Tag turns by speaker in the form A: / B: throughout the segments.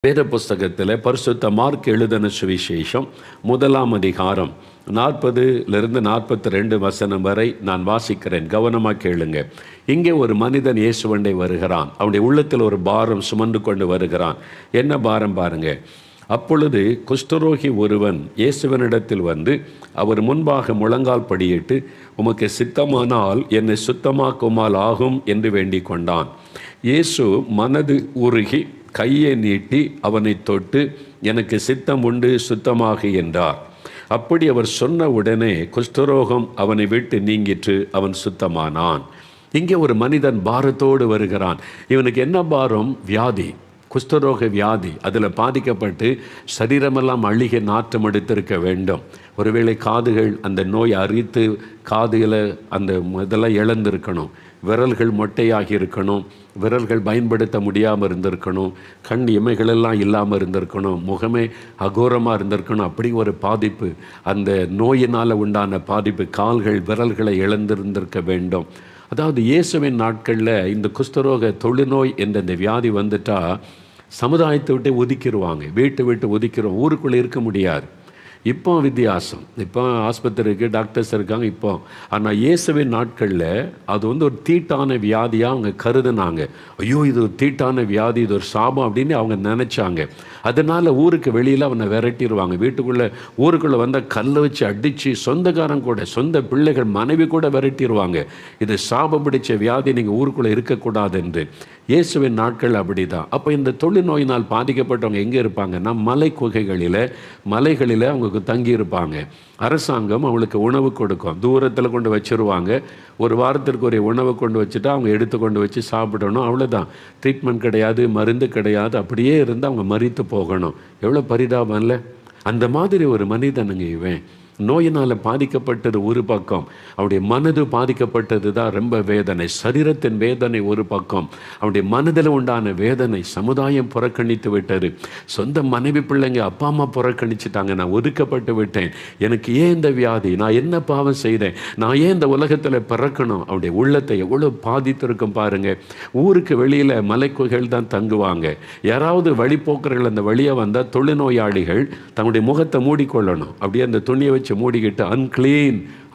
A: வேத புஸ்தகத்தில் பரிசுத்த மார்க் எழுதின சுவிசேஷம் 1ஆம் அதிகாரம் 40 வசனம் வரை நான் வாசிக்கிறேன். கவனமாக கேளுங்க. இங்கே ஒரு மனிதன் இயேசுவண்டை வருகிறான். அவனுடைய உள்ளத்தில் ஒரு பாரம் சுமந்து கொண்டு வருகிறான். என்ன பாரம் பாருங்க. அப்பொழுது குஷ்டரோகி ஒருவன் இயேசுவனிடத்தில் வந்து அவர் முன்பாக முழங்கால் படியிட்டு, உமக்கு சித்தமானால் என்னை சுத்தமாக்குமால் ஆகும் என்று வேண்டிக் கொண்டான். இயேசு மனது உருகி கையை நீட்டி அவனை தொட்டு, எனக்கு சித்தம் உண்டு, சுத்தமாகு என்றார். அப்படி அவர் சொன்ன உடனே குஷ்டரோகம் அவனை விட்டு நீங்கிற்று, அவன் சுத்தமானான். இங்கே ஒரு மனிதன் பாரத்தோடு வருகிறான். இவனுக்கு என்ன பாரம்? வியாதி, குஷ்டரோக வியாதி. அதில் பாதிக்கப்பட்டு சரீரமெல்லாம் அழுகி நாற்றம் எடுத்திருக்க வேண்டும். ஒருவேளை காதுகள் அந்த நோய் அரித்து காதுகளை அந்த இதெல்லாம் இழந்திருக்கணும். விரல்கள் மொட்டையாகி இருக்கணும். விரல்கள் பயன்படுத்த முடியாமல் இருந்திருக்கணும். கண் இமைகளெல்லாம் இல்லாமல் இருந்திருக்கணும். முகமே அகோரமாக இருந்திருக்கணும். அப்படி ஒரு பாதிப்பு, அந்த நோயினால் உண்டான பாதிப்பு. கால்கள் விரல்களை இழந்திருந்திருக்க வேண்டும். அதாவது இயேசுவின் நாட்களில் இந்த குஷ்டரோக தொழுநோய் என்ற இந்த வியாதி வந்துட்டால் சமுதாயத்தை விட்டு ஒதுக்கிடுவாங்க. வீட்டை விட்டு ஒதுக்கிறோம். ஊருக்குள்ளே இருக்க முடியாது. இப்போ வித்தியாசம். இப்போ ஆஸ்பத்திரி இருக்குது, டாக்டர்ஸ் இருக்காங்க இப்போ. ஆனால் இயேசுவின் நாட்களில் அது ஒரு தீட்டான வியாதியாக அவங்க கருதுனாங்க. ஐயோ, இது ஒரு தீட்டான வியாதி, இது ஒரு சாபம் அப்படின்னு அவங்க நினச்சாங்க. அதனால் ஊருக்கு வெளியில் அவனை விரட்டிடுவாங்க. ஊருக்குள்ளே வந்தால் கல்லை வச்சு அடித்து, சொந்தக்காரன் கூட, சொந்த பிள்ளைகள், மனைவி கூட விரட்டிடுவாங்க. இது சாபம் பிடிச்ச வியாதி, நீங்கள் ஊருக்குள்ளே இருக்கக்கூடாது என்று. இயேசுவின் நாட்கள் அப்படி தான். அப்போ இந்த தொழுநோயினால் பாதிக்கப்பட்டவங்க எங்கே இருப்பாங்கன்னா, மலை மலைகளில் அவங்க தங்கி இருப்பாங்க. அரசாங்கம் அவங்களுக்கு உணவு கொடுக்கும். தூரத்தில் கொண்டு வச்சுருவாங்க. ஒரு வாரத்திற்கு ஒரு உணவை கொண்டு வச்சுட்டா அவங்க எடுத்து கொண்டு வச்சு சாப்பிடணும். அவ்வளோதான். ட்ரீட்மெண்ட் கிடையாது, மருந்து கிடையாது. அப்படியே இருந்து அவங்க மரித்து போகணும். எவ்வளோ பரிதாபம் இல்லை? அந்த மாதிரி ஒரு மனிதனுங்க இவன். நோயினால் பாதிக்கப்பட்டது ஒரு பக்கம், அவனுடைய மனது பாதிக்கப்பட்டது தான் ரொம்ப வேதனை. சரீரத்தின் வேதனை ஒரு பக்கம், அவனுடைய மனதில் உண்டான வேதனை. சமுதாயம் புறக்கணித்து விட்டது. சொந்த மனைவி பிள்ளைங்க அப்பா அம்மா புறக்கணிச்சிட்டாங்க. நான் ஒதுக்கப்பட்டு விட்டேன். எனக்கு ஏன் இந்த வியாதி? நான் என்ன பாவம் செய்தேன்? நான் ஏன் இந்த உலகத்தில் பிறக்கணும்? அவனுடைய உள்ளத்தை எவ்வளோ பாதித்திருக்கும் பாருங்க. ஊருக்கு வெளியில் மலைக்குகைகள் தான் தங்குவாங்க. யாராவது வழிபோக்கர்கள் அந்த வழியை வந்தால் தொழுநோயாளிகள் தங்களுடைய முகத்தை மூடிக்கொள்ளணும். அப்படியே அந்த துணியை வச்சு மூடிக்கிட்டு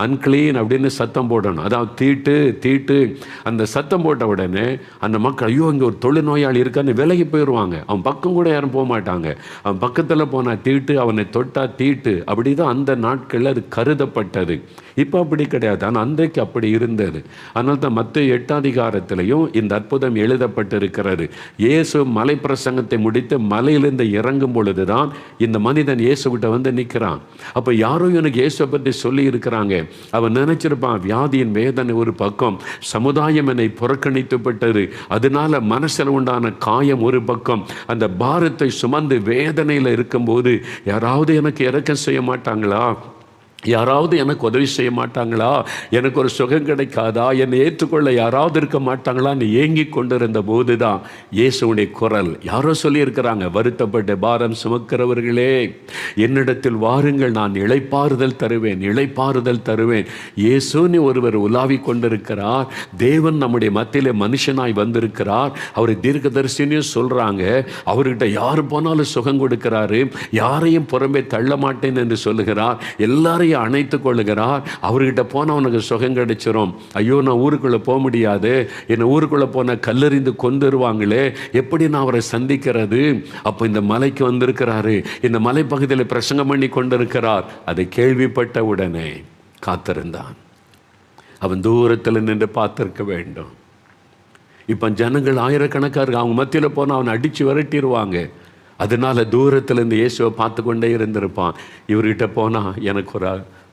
A: அன்கிளீன் அப்படின்னு சத்தம் போடணும். அதாவது தீட்டு. அந்த சத்தம் போட்ட உடனே அந்த மக்கள், ஐயோ இங்கே ஒரு தொழுநோயாளி இருக்கான்னு விலகி போயிடுவாங்க. அவன் பக்கம் கூட யாரும் போக மாட்டாங்க. அவன் பக்கத்தில் போனால் தீட்டு, அவனை தொட்டா தீட்டு. அப்படி தான் அந்த நாட்களில் அது கருதப்பட்டது. இப்போ அப்படி கிடையாது. ஆனால் அன்றைக்கு அப்படி இருந்தது. அதனால தான் மத்தேயு 8ஆம் அதிகாரத்திலையும் இந்த அற்புதம் எழுதப்பட்டிருக்கிறது. இயேசு மலை பிரசங்கத்தை முடித்து மலையிலிருந்து இறங்கும் பொழுது தான் இந்த மனிதன் இயேசுகிட்ட வந்து நிற்கிறான். அப்போ யாரோ எனக்கு இயேசுவை பற்றி சொல்லி இருக்கிறாங்க. அவன் நினைச்சிருப்பான், வியாதியின் வேதனை ஒரு பக்கம், சமுதாயம் என்னை புறக்கணித்து விட்டது, அதனால மனசில் உண்டான காயம் ஒரு பக்கம். அந்த பாரத்தை சுமந்து வேதனையில் இருக்கும்போது யாராவது எனக்கு இரக்கம் செய்ய மாட்டாங்களா? யாராவது எனக்கு உதவி செய்ய மாட்டாங்களா? எனக்கு ஒரு சுகம் கிடைக்காதா? என்னை ஏற்றுக்கொள்ள யாராவது இருக்க மாட்டாங்களான்னு ஏங்கி கொண்டிருந்த போது தான் இயேசுடைய குரல். யாரோ சொல்லியிருக்கிறாங்க, வருத்தப்பட்ட பாரம் சுமக்கிறவர்களே என்னிடத்தில் வாருங்கள், நான் இளைப்பாறுதல் தருவேன். இயேசுன்னு ஒருவர் உலாவி கொண்டிருக்கிறார். தேவன் நம்முடைய மத்தியிலே மனுஷனாய் வந்திருக்கிறார். அவர் தீர்க்கதரிசின்னு சொல்கிறாங்க. அவர்கிட்ட யார் போனாலும் சுகம் கொடுக்கிறாரு. யாரையும் புறம்பே தள்ள மாட்டேன் என்று சொல்லுகிறார். எல்லாரையும் அணைத்து கொள்ளுகிறார். அவர்கிட்ட போனால் அவனுக்கு சுகம் கிடைச்சிரும். ஐயோ, நான் ஊருக்குள்ளே போக முடியாது, என்னை ஊருக்குள்ளே போனால் கல்லறிந்து கொண்டுருவாங்களே, எப்படி நான் அவரை சந்திக்கிறது? அப்போ இந்த மலைக்கு வந்திருக்கிறாரு. இந்த மலைப்பகுதியில் பிரசங்கம் பண்ணி கொண்டிருக்கிறார். அதை கேள்விப்பட்ட உடனே காத்திருந்தான். அவன் தூரத்தில் நின்று பார்த்திருக்க வேண்டும். இப்போ ஜனங்கள் ஆயிரக்கணக்காக இருக்கு. அவங்க மத்தியில் போனால் அவனை அடித்து விரட்டிடுவாங்க. அதனால் தூரத்துலேருந்து இயேசுவை பார்த்து கொண்டே இருந்திருப்பான். இவர்கிட்ட போனால் எனக்கு ஒரு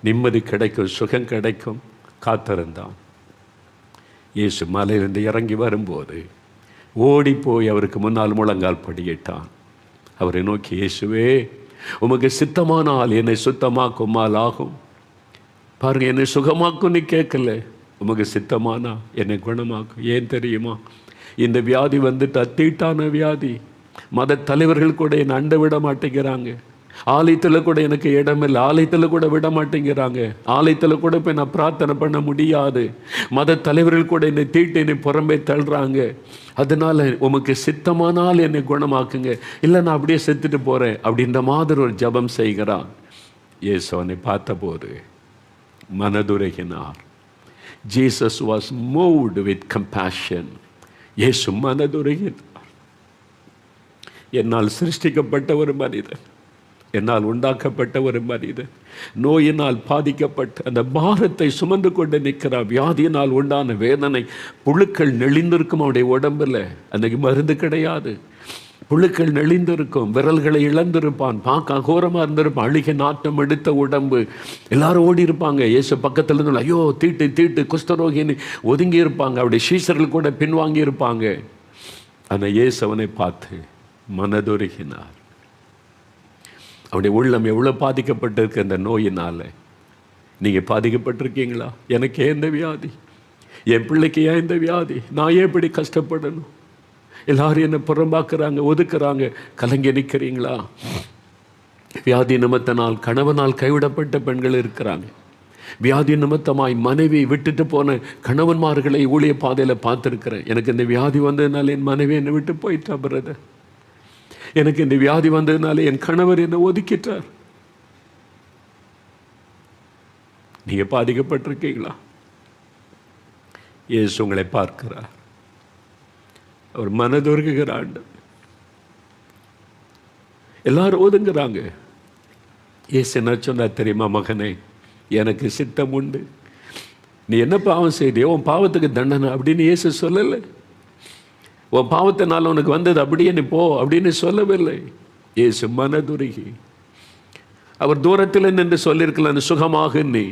A: நிம்மதி கிடைக்கும், சுகம் கிடைக்கும். காத்திருந்தான். இயேசு மலையிலிருந்து இறங்கி வரும்போது ஓடி போய் அவருக்கு முன்னால் முழங்கால் படியிட்டான். அவரை நோக்கி, இயேசுவே உமக்கு சித்தமானால் என்னை சுத்தமாக்குமால் ஆகும். பாருங்க, என்னை சுகமாக்குன்னு கேட்கல, உமக்கு சித்தமானா என்னை குணமாக்கும். ஏன் தெரியுமா? இந்த வியாதி வந்துட்டு தீட்டான வியாதி. மத தலைவர்கள் கூட என்னை அண்ட விட மாட்டேங்கிறாங்க. ஆலயத்தில் கூட எனக்கு இடம் இல்லை, ஆலயத்தில் கூட விட மாட்டேங்கிறாங்க, ஆலயத்தில் கூட போய் நான் பிரார்த்தனை பண்ண முடியாது, மத தலைவர்கள் கூட என்னை தீட்டு என்னை புறம்பே தள்ளுறாங்க, அதனால உமக்கு சித்தமானால் என்னை குணமாக்குங்க, இல்லை நான் அப்படியே செத்துட்டு போகிறேன் அப்படின்ற மாதிரி ஒரு ஜபம் செய்கிறான். இயேசு அவனை பார்த்தபோது மனதுருகினார். Jesus was moved with compassion. இயேசு மனதுருகினார். என்னால் சிருஷ்டிக்கப்பட்ட ஒரு மனிதன், என்னால் உண்டாக்கப்பட்ட ஒரு மனிதன், நோயினால் பாதிக்கப்பட்ட அந்த பாரத்தை சுமந்து கொண்டு நிற்கிறார். வியாதியினால் உண்டான வேதனை, புழுக்கள் நெளிந்திருக்கும் அவனுடைய உடம்புல, அன்னைக்கு மருந்து கிடையாது, புழுக்கள் நெளிந்திருக்கும், விரல்களை இழந்திருப்பான், பார்க்க அகோரமாக இருந்திருப்பான், அழுகை நாட்டம் எடுத்த உடம்பு, எல்லாரும் ஓடி இருப்பாங்க. இயேசு பக்கத்தில் இருந்து ஐயோ தீட்டு தீட்டு குஷ்டரோகின்னு ஒதுங்கி இருப்பாங்க, அவருடைய சீஷர்கள் கூட பின்வாங்கி இருப்பாங்க. ஆனால் இயேசு அவனை பார்த்து மனதுருகினார். அவனுடைய உள்ளம் எவ்வளோ பாதிக்கப்பட்டிருக்கு அந்த நோயினால். நீங்கள் பாதிக்கப்பட்டிருக்கீங்களா? எனக்கு ஏன் இந்த வியாதி, என் பிள்ளைக்கு ஏன் இந்த வியாதி, நான் ஏன் இப்படி கஷ்டப்படணும், எல்லாரும் என்னை புறம்பாக்குறாங்க, ஒதுக்குறாங்க, கலங்கி நிற்கிறீங்களா? வியாதி நிமித்தனால் கணவனால் கைவிடப்பட்ட பெண்கள் இருக்கிறாங்க. வியாதி நிமித்தமாய் மனைவி விட்டுட்டு போன கணவன்மார்களை ஊழிய பாதையில் பார்த்துருக்கிறேன். எனக்கு இந்த வியாதி வந்ததுனால என் மனைவி என்னை விட்டு போயிட்டா பிரதர், எனக்கு இந்த வியாதி வந்ததுனால என் கணவர் என்னை ஒதுக்கிட்டார். நீங்க பாதிக்கப்பட்டிருக்கீங்களா? இயேசு உங்களை பார்க்கிறார், அவர் மனதுருகுகிற ஆண்டவர். எல்லாரும் ஒதுங்குறாங்க. இயேசு என்ன சொன்னார் தெரியுமா? மகனே, எனக்கு சித்தம் உண்டு, நீ என்ன பாவம் செய்தியோ உன் பாவத்துக்கு தண்டனை அப்படின்னு இயேசு சொல்லலை. உன் பாவத்தினால உனக்கு வந்தது அப்படியே நீ போ அப்படின்னு சொல்லவில்லை. இயேசு மனதுருகி, அவர் தூரத்தில் நின்று சொல்லியிருக்கலாம் சுகமாக நீ.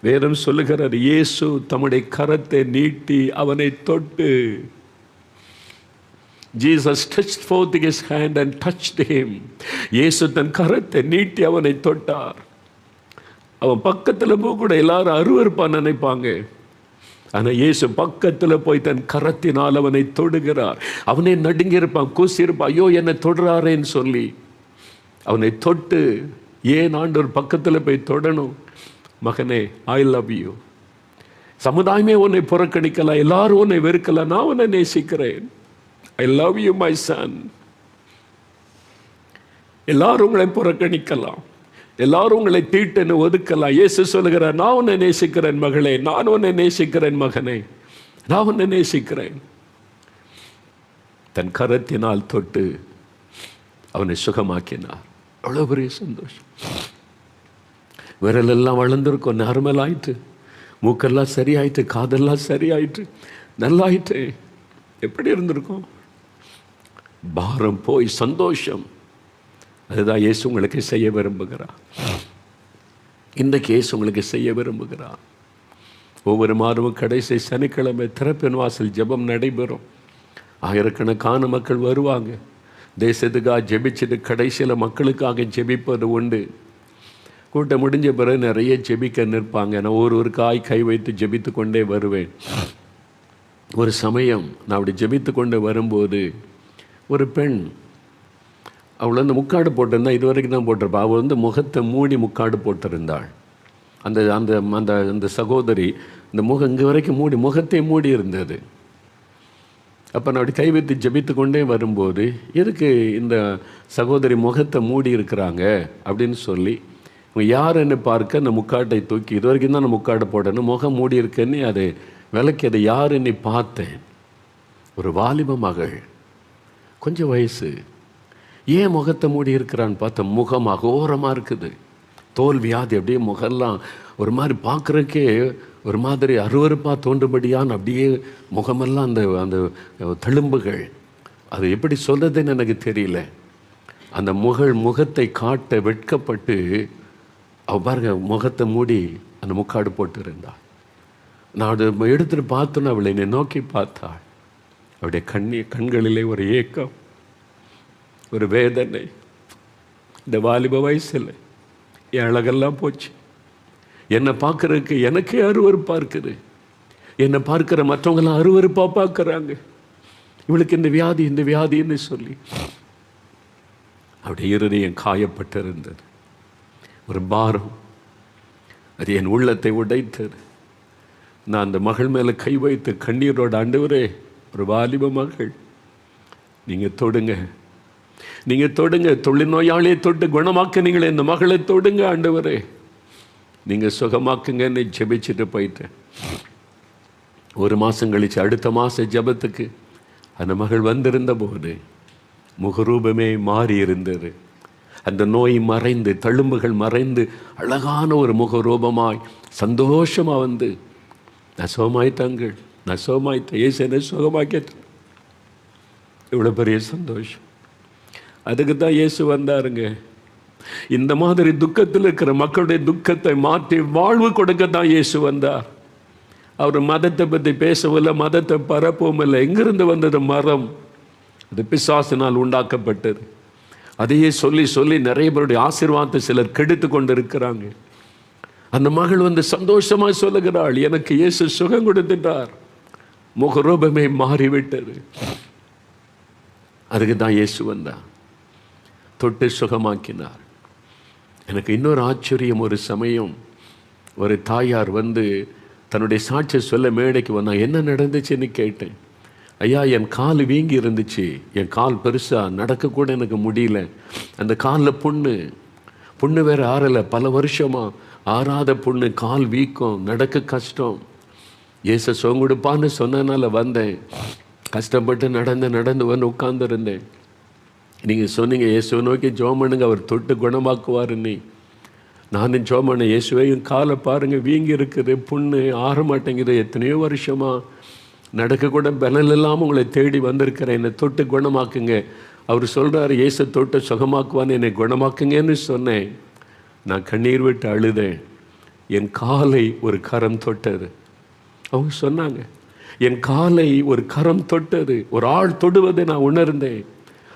A: வேதம் சொல்லுகிறார், இயேசு தம்முடைய கரத்தை நீட்டி அவனை தொட்டு, Jesus stretched forth his hand and touched him. இயேசு தன் கரத்தை நீட்டி அவனை தொட்டார். அவன் பக்கத்தில் போய் கூட எல்லாரும் அருவருப்பான் நினைப்பாங்க. ஆனால் இயேசு பக்கத்தில் போய் தன் கரத்தினால் அவனை தொடுகிறார். அவனை நடுங்கியிருப்பான், கூசியிருப்பான், ஐயோ என்னை தொடுறாரேன்னு சொல்லி. அவனை தொட்டு, ஏன் ஆண்டவர் பக்கத்தில் போய் தொடணும்? மகனே, ஐ லவ் யூ. சமுதாயமே உன்னை புறக்கணிக்கலாம், எல்லாரும் உன்னை வெறுக்கலாம், நான் உன்னை நேசிக்கிறேன். I love you my son. எல்லாரும் உங்களை புறக்கணிக்கலாம், எல்லாரும் உங்களை தீட்டுன்னு ஒதுக்கலாம். இயேசு சொல்லுகிறார், நான் உன்னை நேசிக்கிறேன் மகளே, நான் உன்னை நேசிக்கிறேன் மகனே, நான் உன்னை நேசிக்கிறேன். தன் கரத்தினால் தொட்டு அவனை சுகமாக்கினார். அவ்வளோ பெரிய சந்தோஷம். விரலெல்லாம் வளர்ந்துருக்கும், நார்மல் ஆயிட்டு, மூக்கெல்லாம் சரியாயிட்டு, காதெல்லாம் சரியாயிட்டு, நல்லாயிட்டு. எப்படி இருந்திருக்கும்? பாரம் போய் சந்தோஷம். அதுதான் இயேசு உங்களுக்கு செய்ய விரும்புகிறார். இன்றைக்கு இயேசு உங்களுக்கு செய்ய விரும்புகிறார். ஒவ்வொரு மாதமும் கடைசி சனிக்கிழமை திறப்பின் வாசல் ஜெபம் நடைபெறும். ஆயிரக்கணக்கான மக்கள் வருவாங்க. தேசத்துக்காக ஜெபிச்சுட்டு கடைசியில் மக்களுக்காக ஜெபிப்பது உண்டு. கூட்டம் முடிஞ்ச பிறகு நிறைய ஜெபிக்க நிற்பாங்க. நான் ஒரு காய் கை வைத்து ஜெபித்து கொண்டே வருவேன். ஒரு சமயம் நான் அப்படி ஜெபித்து கொண்டு வரும்போது ஒரு பெண், அவள் வந்து முக்காடு போட்டிருந்தா, இது வரைக்கும் தான் போட்டிருப்பா. அவள் வந்து முகத்தை மூடி முக்காடு போட்டிருந்தாள். அந்த அந்த அந்த அந்த சகோதரி இந்த முகம் இங்கே வரைக்கும் மூடி, முகத்தை மூடி இருந்தது. அப்போ நான் அப்படி கை வைத்து ஜெபித்து கொண்டே வரும்போது, எதுக்கு இந்த சகோதரி முகத்தை மூடி இருக்கிறாங்க அப்படின்னு சொல்லி, யார் என்ன பார்க்க அந்த முக்காட்டை தூக்கி, இது வரைக்கும் தான் நான் முக்காடை போடணும், முகம் மூடி இருக்குன்னு அது விளக்கி, அதை யார் என்னை பார்த்தேன். ஒரு வாலிப மகள், கொஞ்சம் வயசு. ஏன் முகத்தை மூடி இருக்கிறான்னு பார்த்தா, முகம் அகோரமாக இருக்குது, தோல் வியாதி, அப்படியே முகம்லாம் ஒரு மாதிரி பார்க்குறக்கே ஒரு மாதிரி அருவருப்பாக தோன்றும்படியான்னு அப்படியே முகமெல்லாம் அந்த அந்த தழும்புகள். அது எப்படி சொல்கிறதுன்னு எனக்கு தெரியல. அந்த முகத்தை காட்ட வெட்கப்பட்டு அவள் பாருங்க முகத்தை மூடி அந்த முக்காடு போட்டு இருந்தாள். நான் அதை எடுத்துகிட்டு பார்த்தோன்னு அவளை என்னை நோக்கி பார்த்தாள். அவருடைய கண்களிலே ஒரு ஏக்கம், ஒரு வேதனை. இந்த வாலிப வயசில் என் அழகெல்லாம் போச்சு, என்னை பார்க்குறதுக்கு எனக்கே அருவருப்பாக இருக்குது, என்னை பார்க்குற மற்றவங்களாம் அருவருப்பாக பார்க்குறாங்க, இவளுக்கு இந்த வியாதின்னு சொல்லி. அவருடைய இருதயம் காயப்பட்டிருந்தது. ஒரு பாரம் அது என் உள்ளத்தை உடைத்தது. நான் அந்த மகள் மேலே கை வைத்து கண்ணீரோட, ஆண்டவரே, ஒரு வாலிப மகள், நீங்கள் தொடுங்க, நீங்கள் தொடுங்க, தொழில்நோயாளியை தொட்டு குணமாக்குனீங்களே, இந்த மகளை தொடுங்க ஆண்டவரே, நீங்கள் சுகமாக்குங்கன்னு ஜெபிச்சுட்டு போயிட்டேன். ஒரு மாதம் கழிச்சு அடுத்த மாத ஜெபத்துக்கு அந்த மகள் வந்திருந்த போது முகரூபமே மாறி இருந்தது. அந்த நோய் மறைந்து, தழும்புகள் மறைந்து, அழகான ஒரு முகரூபமாய் சந்தோஷமாக வந்து, நான் சுகமாய்த்தாங்கள், நான் சுகமாய்த்தேன், ஏசு என்ன சுகமாக்கிட்டேன். இவ்வளோ பெரிய சந்தோஷம். அதுக்கு தான் இயேசு வந்தாருங்க. இந்த மாதிரி துக்கத்தில் இருக்கிற மக்களுடைய துக்கத்தை மாற்றி வாழ்வு கொடுக்க தான் இயேசு வந்தார். அவர் மதத்தை பற்றி பேசவும் இல்லை, மதத்தை பரப்பவும் இல்லை. எங்கிருந்து வந்தது? மரம். அது பிசாசினால் உண்டாக்கப்பட்டது. அதையே சொல்லி சொல்லி நிறைய பேருடைய ஆசீர்வாதத்தை சிலர் கெடுத்து கொண்டு இருக்கிறாங்க. அந்த மகள் வந்து சந்தோஷமாக சொல்லுகிறாள், எனக்கு இயேசு சுகம் கொடுத்துட்டார், முகரூபமே மாறிவிட்டது. அதுக்கு தான் இயேசு வந்தார், தொட்டு சுகமாக்கினார். எனக்கு இன்னொரு ஆச்சரியம், ஒரு சமயம் ஒரு தாயார் வந்து தன்னுடைய சாட்சியை சொல்ல மேடைக்கு வந்தாங்க. என்ன நடந்துச்சுன்னு கேட்டேன். ஐயா, என் கால் வீங்கி இருந்துச்சு, என் கால் பெருசாக நடக்கக்கூட எனக்கு முடியல, அந்த காலில் புண்ணு வேறு ஆறலை, பல வருஷமாக ஆறாத புண்ணு, கால் வீக்கம், நடக்க கஷ்டம். இயேசு சுகம் கொடுப்பான்னு சொன்னதுனால வந்தேன். கஷ்டப்பட்டு நடந்து வந்து உட்கார்ந்துருந்தேன். நீங்கள் சொன்னீங்க இயேசுவை நோக்கி ஜெபம் பண்ணுங்க, அவர் தொட்டு குணமாக்குவாருன்னு. நானும் ஜெபம் பண்ணேன். இயேசுவையும் காலை பாருங்கள், வீங்கி இருக்குது, புண்ணு ஆற மாட்டேங்குது, எத்தனையோ வருஷமாக நடக்கக்கூட பலன் இல்லாமல் உங்களை தேடி வந்திருக்கிறேன், என்னை தொட்டு குணமாக்குங்க. அவர் சொல்கிறார், இயேசு தொட்டு சுகமாக்குவான்னு, என்னை குணமாக்குங்கன்னு சொன்னேன். நான் கண்ணீர் விட்டு அழுதேன். என் காலை ஒரு கரம் தொட்டது. அவங்க சொன்னாங்க, என் காலை ஒரு கரம் தொட்டது, ஒரு ஆள் தொடுவதை நான் உணர்ந்தேன்.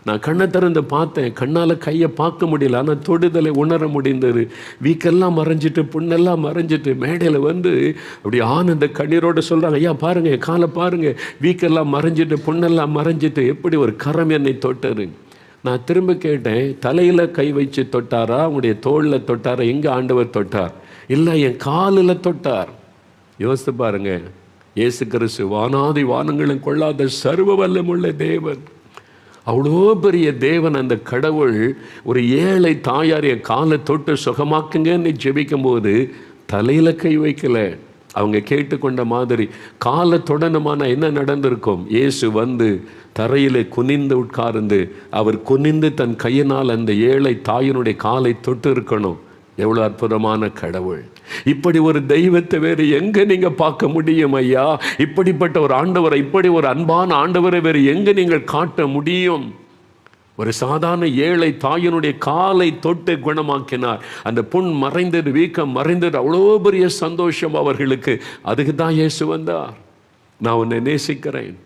A: நான் கண்ணை திறந்து பார்த்தேன், கண்ணால் கையை பார்க்க முடியல, ஆனால் தொடுதலை உணர முடிந்தது. வீக்கெல்லாம் மறைஞ்சிட்டு, புண்ணெல்லாம் மறைஞ்சிட்டு, மேடையில் வந்து அப்படி ஆனந்த கண்ணீரோடு சொல்கிறாங்க, ஐயா பாருங்கள், என் காலை பாருங்கள், வீக்கெல்லாம் மறைஞ்சிட்டு, புண்ணெல்லாம் மறைஞ்சிட்டு, எப்படி ஒரு கரம் என்னை தொட்டது. நான் திரும்ப கேட்டேன், தலையில் கை வச்சு தொட்டாரா, உங்களுடைய தோளில் தொட்டாரா, எங்கே ஆண்டவர் தொட்டார்? இல்லை, என் காலில் தொட்டார். யோசித்து பாருங்க, இயேசு கிறிஸ்து வானாதி வானங்களும் கொள்ளாத சர்வ வல்லமுள்ள தேவன், அவ்வளோ பெரிய தேவன். அந்த கடவுள் ஒரு ஏழை தாயார் என் காலை தொட்டு சுகமாக்குங்கன்னு ஜெபிக்கும் போது தலையில் கை வைக்கல. அவங்க கேட்டுக்கொண்ட மாதிரி காலை தொடணுமானா என்ன நடந்திருக்கும்? இயேசு வந்து தரையில் குனிந்து உட்கார்ந்து, அவர் குனிந்து தன் கையினால் அந்த ஏழை தாயினுடைய காலை தொட்டு இருக்கணும். எவ்வளோ அற்புதமான கடவுள்! இப்படி ஒரு தெய்வத்தை வேறு எங்கே நீங்கள் பார்க்க முடியும் ஐயா? இப்படிப்பட்ட ஒரு ஆண்டவரை, இப்படி ஒரு அன்பான ஆண்டவரை வேறு எங்கே நீங்கள் காட்ட முடியும்? ஒரு சாதாரண ஏழை தாயினுடைய காலை தொட்டு குணமாக்கினார். அந்த புண் மறைந்தது, வீக்கம் மறைந்தது, அவ்வளோ பெரிய சந்தோஷம் அவர்களுக்கு. அதுக்கு தான் இயேசு வந்தார். நான் உன்னை நேசிக்கிறேன்,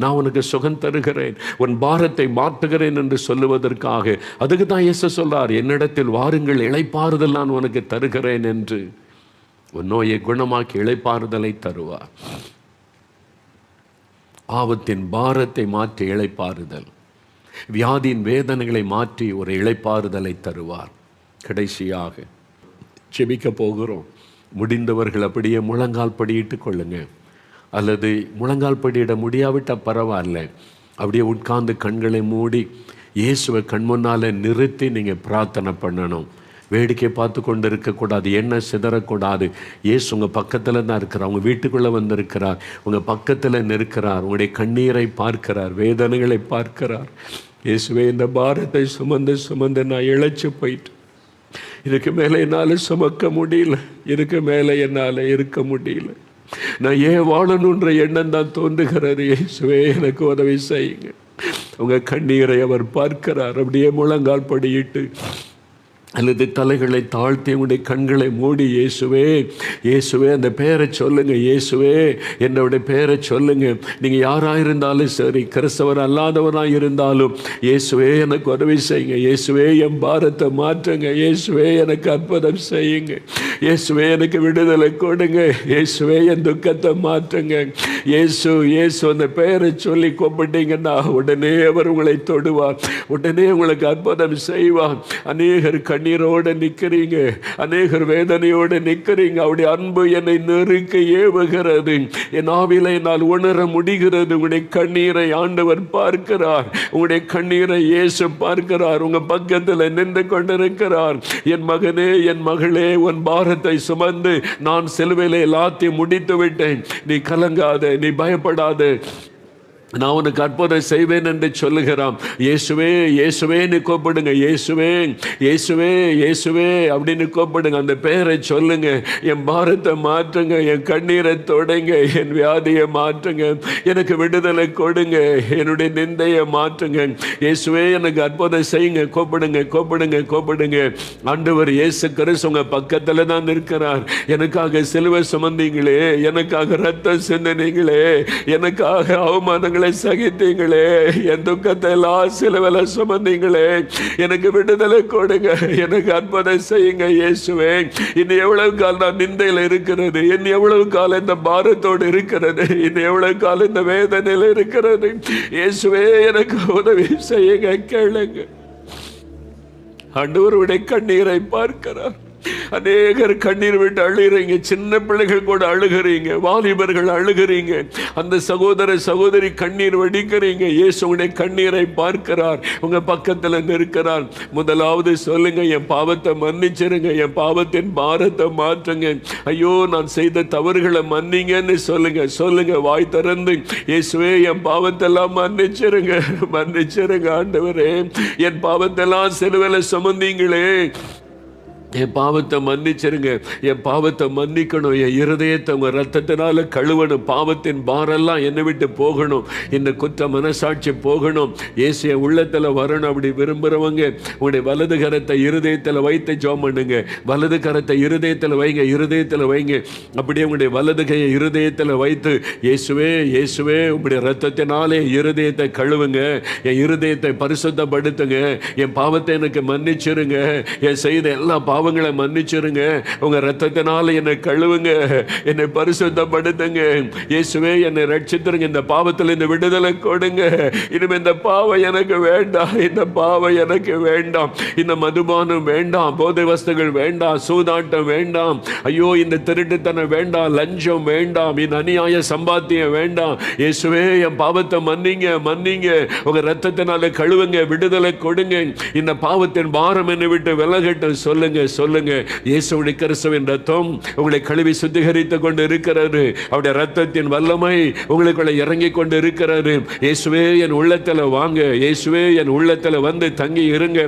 A: நான் உனக்கு சுகம் தருகிறேன், உன் பாரத்தை மாற்றுகிறேன் என்று சொல்லுவதற்காக. அதுக்கு தான் இயேசு சொல்றார், என்னிடத்தில் வாருங்கள், இளைப்பாறுதல் நான் உனக்கு தருகிறேன் என்று. உன் நோயை குணமாக்கி இளைப்பாறுதலை தருவார். ஆபத்தின் பாரத்தை மாற்றி இளைப்பாறுதல், வியாதியின் வேதனைகளை மாற்றி ஒரு இளைப்பாறுதலை தருவார். கடைசியாக ஜெபிக்க போகிறோம். முடிந்தவர்கள் அப்படியே முழங்கால் படியிட்டு கொள்ளுங்க, அல்லது முழங்கால் படியிட முடியாவிட்டால் பரவாயில்ல, அப்படியே உட்கார்ந்து கண்களை மூடி இயேசுவை கண் முன்னால் நிறுத்தி நீங்கள் பிரார்த்தனை பண்ணணும். வேடிக்கை பார்த்து கொண்டு இருக்கக்கூடாது, எண்ணெய் சிதறக்கூடாது. இயேசு உங்கள் பக்கத்தில் தான் இருக்கிறார், உங்கள் வீட்டுக்குள்ளே வந்திருக்கிறார், உங்கள் பக்கத்தில் நிற்கிறார், உங்களுடைய கண்ணீரை பார்க்கிறார், வேதனைகளை பார்க்கிறார். இயேசுவே, இந்த பாரத்தை சுமந்து நான் இழைச்சி போயிட்டு, இதுக்கு மேலே என்னால் சுமக்க முடியல, இதுக்கு மேலே என்னால் இருக்க முடியல, நான் ஏன் வாழணுன்ற எண்ணம் தான் தோன்றுகிறது. இயேசுவே, எனக்கு உதவி செய்யுங்க. உங்கள் கண்ணீரை அவர் பார்க்கிறார். அப்படியே முழங்கால் படியிட்டு அல்லது தலைகளை தாழ்த்தி உங்களுடைய கண்களை மூடி இயேசுவே இயேசுவே அந்த பேரை சொல்லுங்க. இயேசுவே என்னுடைய பேரை சொல்லுங்க. நீங்கள் யாராக இருந்தாலும் சரி, கிறிஸ்தவர் அல்லாதவராக இருந்தாலும் இயேசுவே எனக்கு உதவி செய்யுங்க. இயேசுவே என் பாரத்தை மாற்றுங்க. இயேசுவே எனக்கு அற்புதம் செய்யுங்க. இயேசுவே எனக்கு விடுதலை கொடுங்க. இயேசுவே என் துக்கத்தை மாற்றுங்க. இயேசு இயேசு அந்த பெயரை சொல்லி கூப்பிட்டீங்கன்னா உடனே அவர் உங்களை தொடுவார். உடனே உங்களுக்கு அற்புதம் செய்வார். அநேகர் கண்ணீரோடு நிற்கிறீங்க, அநேகர் வேதனையோடு நிற்கிறீங்க. அவருடைய அன்பு என்னை நெருக்க ஏவுகிறது. என் ஆவிலை என்னால் உணர முடிகிறது. உங்களுடைய கண்ணீரை ஆண்டவர் பார்க்கிறார். உங்களுடைய கண்ணீரை இயேசு பார்க்கிறார். உங்க பக்கத்தில் நின்று கொண்டிருக்கிறார். என் மகனே, என் மகளே, உன் பாரத்தை சுமந்து நான் சிலுவையிலே எல்லாத்தையும் முடித்து விட்டேன். நீ கலங்காத, நீ பயப்படாத, நான் உனக்கு அற்புதம் செய்வேன் என்று சொல்லுகிறான். இயேசுவே இயேசுவேன்னு கூப்பிடுங்க. இயேசுவே இயேசுவே இயேசுவே அப்படின்னு கூப்பிடுங்க. அந்த பெயரை சொல்லுங்க. என் பாரத்தை மாற்றுங்க, என் கண்ணீரை தொடைங்க, என் வியாதியை மாற்றுங்க, எனக்கு விடுதலை கொடுங்க, என்னுடைய நிந்தையை மாற்றுங்க. இயேசுவே எனக்கு அற்புதம் செய்யுங்க. கூப்பிடுங்க கூப்பிடுங்க கூப்பிடுங்க. ஆண்டவர் இயேசு கிறிஸ்து உங்க பக்கத்தில் தான் இருக்கிறார். எனக்காக சிலுவை சுமந்தீங்களே, எனக்காக ரத்தம் சிந்தினீங்களே, எனக்காக அவமானங்கள் சகித்தீங்களே, என் துக்கத்தை எல்லாம் சிலுவையில சுமந்தீங்களே, எனக்கு விடுதலை கொடுங்க, எனக்கு அற்புதம் செய்யுங்க. இயேசுவே இன்னும் எவ்வளவு காலம் நான் நிந்தையில் இருக்கிறது, இன்னும் எவ்வளவு காலம் இந்த பாரத்தோடு இருக்கிறது, இன்னும் எவ்வளவு காலம் இந்த வேதனையில் இருக்கிறது. இயேசுவே எனக்கு உதவி செய்யுங்க. கேளுங்க. ஆண்டவருடைய கண்ணீரை பார்க்கிறார். அநேகர் கண்ணீர் விட்டு அழுகிறீங்க. சின்ன பிள்ளைகள் கூட அழுகிறீங்க, வாலிபர்கள் அழுகிறீங்க, அந்த சகோதர சகோதரி கண்ணீர் வடிக்கிறீங்க. இயேசுடைய கண்ணீரை பார்க்கிறார், உங்க பக்கத்தில் நிற்கிறார். முதலாவது சொல்லுங்க, என் பாவத்தை மன்னிச்சிருங்க, என் பாவத்தின் பாரத்தை மாற்றுங்க. ஐயோ நான் செய்த தவறுகளை மன்னிங்கன்னு சொல்லுங்க. சொல்லுங்க வாய் திறந்து, இயேசுவே என் பாவத்தெல்லாம் மன்னிச்சிருங்க, மன்னிச்சிருங்க ஆண்டவரே, என் பாவத்தெல்லாம் சிலுவையில சுமந்தீங்களே, என் பாவத்தை மன்னிச்சிருங்க, என் பாவத்தை மன்னிக்கணும், என் இருதயத்தை உங்கள் ரத்தத்தினால கழுவணும், பாவத்தின் பாரெல்லாம் என்னை விட்டு போகணும், இந்த குற்ற மனசாட்சி போகணும், இயேசு என் உள்ளத்தில் வரணும். அப்படி விரும்புகிறவங்க உங்களுடைய வலது கரத்தை இருதயத்தில் வைத்து ஜெபம் பண்ணுங்க. வலது கரத்தை இருதயத்தில் வைங்க, இருதயத்தில் வைங்க. அப்படியே உங்களுடைய வலது கையை இருதயத்தில் வைத்து, இயேசுவே இயேசுவே உங்களுடைய ரத்தத்தினாலே இருதயத்தை கழுவுங்க, என் இருதயத்தை பரிசுத்தப்படுத்துங்க, என் பாவத்தை எனக்கு மன்னிச்சிருங்க, என் செய்த எல்லா பாவங்களை மன்னிச்சிருங்க, உங்க ரத்தத்தினால என்னை கழுவுங்க, என்னை பரிசுத்தப்படுத்துங்க. இயேசுவே என்னை ரட்சித்துருங்க, இந்த பாவத்தில் இந்த விடுதலை கொடுங்க. இனிமே இந்த பாவம் எனக்கு வேண்டாம், இந்த பாவம் எனக்கு வேண்டாம், இந்த மதுபானம் வேண்டாம், போதை வஸ்துகள் வேண்டாம், சூதாட்டம் வேண்டாம், ஐயோ இந்த திருட்டுத்தனம் வேண்டாம், லஞ்சம் வேண்டாம், இந்த அநியாய சம்பாத்தியம் வேண்டாம். இயேசுவே என் பாவத்தை மன்னிங்க, மன்னிங்க, உங்க ரத்தத்தினால கழுவுங்க, விடுதலை கொடுங்க, இந்த பாவத்தின் பாரம் என்னை விட்டு விலகட்டும். சொல்லுங்க சொல்லுங்க. இயேசுவுடைய கிறிஸ்துவின் ரத்தம் உங்களை கழுவி சுத்திகரித்துக் கொண்டு இருக்கிறாரு. அவருடைய ரத்தத்தின் வல்லமை உங்களுக்குள்ள இறங்கி கொண்டு இருக்கிறாரு. இயேசுவே என் உள்ளத்தில் வாங்க, இயேசுவே என் உள்ளத்தில் வந்து தங்கி இருங்க.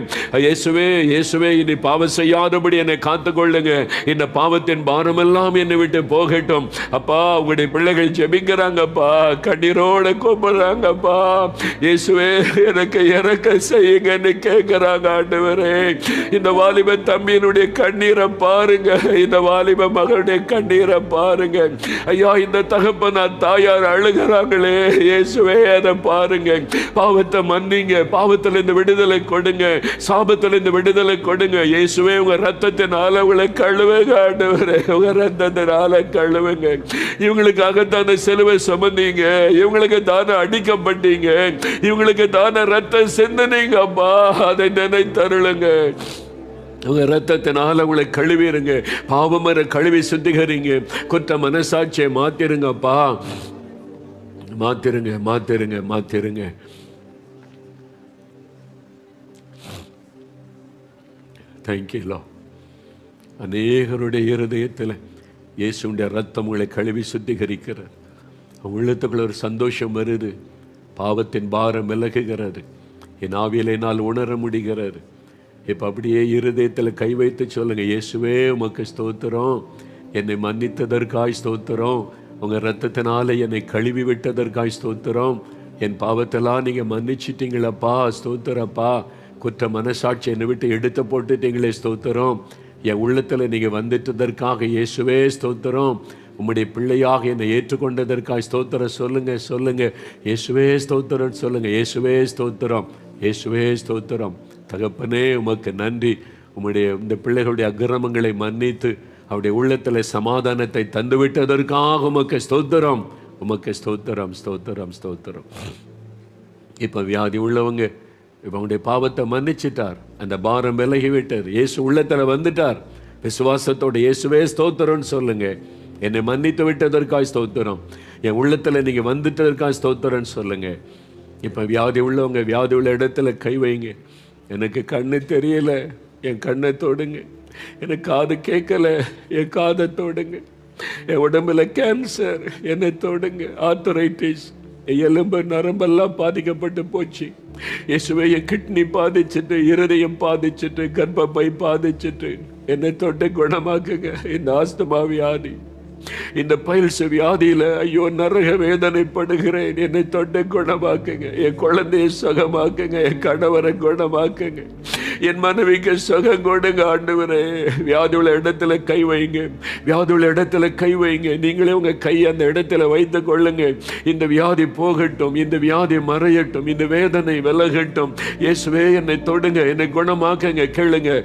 A: இயேசுவே இயேசுவே இனி பாவம் செய்யாதபடி என்னை காத்துக்கொள்ளுங்க, இந்த பாவத்தின் பாரமெல்லாம் என்னை விட்டு போகட்டும். அப்பா உங்களுடைய பிள்ளைகள் ஜெபிக்கிறாங்கப்பா, கண்ணீரோட கூப்பிடுறாங்கப்பா, இயேசுவே எனக்கு இறக்க செய்யுங்கன்னு கேட்கிறாங்க. ஆண்டவரே இந்த வாலிப தம்பியினுடைய கண்ணீரை பாருங்க, இந்த வாலிப மகளுடைய கண்ணீரை பாருங்க. ஐயா இந்த தகப்பனார் தாயார் அழுகிறாங்களே, இயேசுவே அதை பாருங்க. பாவத்தை மன்னிங்க, பாவத்தில் இந்த விடுதலை கொடுங்க, சாபத்தில் இந்த விடுதலை கொடுங்க. இயேசுவே உங்க ரத்தத்தினால உங்களை கழுவுங்க ஆண்டவரே, உங்க ரத்தத்தினால கழுவுங்க. இவங்களுக்காகத்தான சிலுவை சுமந்தீங்க, இவங்களுக்கு தானே அடிக்கப்பட்டீங்க, இவங்களுக்கு தானே ரத்தம் சிந்தினீங்க. அப்பா அதை நினைத்தருளுங்க. உங்க ரத்தத்தினால உங்களை கழுவிருங்க, பாவமர கழுவி சுத்திகரிங்க, குற்ற மனசாட்சியை மாத்திருங்கப்பா, மாத்திருங்க மாத்திருங்க மாத்திருங்க. தேங்க்யூ. அநேகருடைய இருதயத்தில் இயேசுடைய ரத்தம் உங்களை கழுவி சுத்திகரிக்கிறார். உள்ளத்துக்குள்ள ஒரு சந்தோஷம் வருது, பாவத்தின் பாரம் விலகுகிறது, என் ஆவியிலே என்னால் உணர முடிகிறது. இப்போ அப்படியே இருதயத்தில் கை வைத்து சொல்லுங்க, இயேசுவே உமக்கு ஸ்தோத்திரம், என்னை மன்னித்ததற்காய் ஸ்தோத்திரம், உங்கள் ரத்தத்தினால என்னை கழுவி விட்டதற்காய் ஸ்தோத்திரம், என் பாவத்தெல்லாம் நீங்கள் மன்னிச்சிட்டீங்களப்பா, ஸ்தோத்திரப்பா, குற்ற மனசாட்சி என்னை விட்டு எடுத்து போட்டுட்டீங்களே ஸ்தோத்திரம். என் உள்ளத்தில் நீங்கள் வந்துட்டதற்காக இயேசுவே ஸ்தோத்திரம். உம்முடைய பிள்ளையாக என்னை ஏற்றுக்கொண்டதற்காக ஸ்தோத்திரம். சொல்லுங்கள் சொல்லுங்கள், இயேசுவே ஸ்தோத்திரம் சொல்லுங்கள். இயேசுவே ஸ்தோத்திரம், இயேசுவே ஸ்தோத்திரம். தகப்பனே உமக்கு நன்றி. உம்முடைய இந்த பிள்ளைகளுடைய அக்கிரமங்களை மன்னித்து அவருடைய உள்ளத்தில் சமாதானத்தை தந்துவிட்டதற்காக உமக்கு ஸ்தோத்திரம், உமக்கு ஸ்தோத்திரம், ஸ்தோத்திரம், ஸ்தோத்திரம். இப்போ வியாதி உள்ளவங்க இப்போ அவங்களுடைய பாவத்தை மன்னிச்சிட்டார், அந்த பாரம் விலகி விட்டார், இயேசு உள்ளத்தில் வந்துட்டார். விசுவாசத்தோட இயேசுவே ஸ்தோத்திரம்னு சொல்லுங்க. என்னை மன்னித்து விட்டதற்காக ஸ்தோத்திரம், என் உள்ளத்தில் நீங்கள் வந்துட்டதற்காக ஸ்தோத்திரம்னு சொல்லுங்க. இப்போ வியாதி உள்ளவங்க வியாதி உள்ள இடத்துல கை வைங்க. எனக்கு கண்ணு தெரியல, என் கண்ணை தொடுங்க. எனக்கு காது கேட்கல, என் காதை தொடுங்க. என் உடம்புல கேன்சர், என்னை தொடுங்க. ஆர்த்தரைட்டிஸ், எலும்பு நரம்பெல்லாம் பாதிக்கப்பட்டு போச்சு. இயேசுவே என் கிட்னி பாதிச்சுட்டு, இருதயம் பாதிச்சுட்டு, கர்ப்பப்பை பாதிச்சுட்டு, என்னை தொட்டு குணமாக்குங்க. இந்த ஆஸ்துமா வியாதி, இந்த பைல்ஸ் வியாதியில ஐயோ நரக வேதனைப்படுகிறேன். என்னை தொட்டு குணமாக்குங்க. என் குழந்தையை சுகமாக்குங்க, என் கணவரை குணமாக்குங்க, என் மனைவிக்கு சுகம் கொடுங்க ஆண்டவரே. வியாதி உள்ள இடத்துல கை வைங்க, வியாதி உள்ள இடத்துல கை வைங்க. நீங்களே உங்க கை அந்த இடத்துல வைத்து கொள்ளுங்க. இந்த வியாதி போகட்டும், இந்த வியாதி மறையட்டும், இந்த வேதனை விலகட்டும். இயேசுவே என்னை தொடுங்க, என்னை குணமாக்குங்க. கேளுங்க